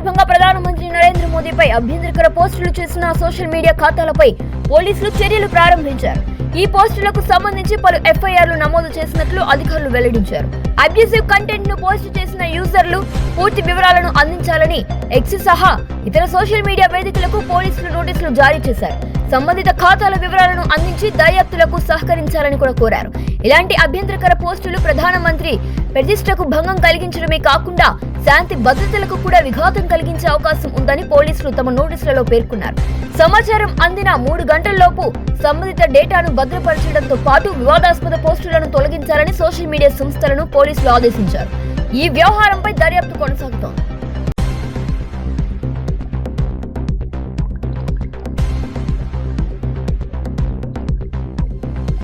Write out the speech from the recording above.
సందర్భంగా ప్రధానమంత్రి నరేంద్ర మోదీపై అభ్యంతరకర పోస్టులు చేసిన సోషల్ మీడియా ఖాతాలపై పోలీసులు చర్యలు ప్రారంభించారు. ఈ పోస్టులకు సంబంధించి పలు ఎఫ్ఐఆర్లు నమోదు చేసినట్లు అధికారులు వెల్లడించారు. అబ్యూసివ్ కంటెంట్ ను పోస్ట్ చేసిన యూజర్లు పూర్తి వివరాలను అందించాలని ఎక్స్ సహా ఇతర సోషల్ మీడియా వేదికలకు పోలీసులు నోటీసులు జారీ చేశారు. సంబంధిత ఖాతాల వివరాలను అందించి దర్యాప్తులకు సహకరించాలని కూడా కోరారు. ఇలాంటి అభ్యంతరకర పోస్టులు ప్రధానమంత్రి ప్రతిష్టకు భంగం కలిగించడమే కాకుండా శాంతి భద్రతలకు కూడా విఘాతం కలిగించే అవకాశం ఉందని పోలీసులు తమ నోటీసులలో పేర్కొన్నారు. సమాచారం అందిన 3 గంటల్లోపు సంబంధిత డేటాను భద్రపరచడంతో పాటు వివాదాస్పద పోస్టులను తొలగించాలని సోషల్ మీడియా సంస్థలను పోలీసులు ఆదేశించారు. ఈ వ్యవహారంపై దర్యాప్తు కొనసాగుతోంది.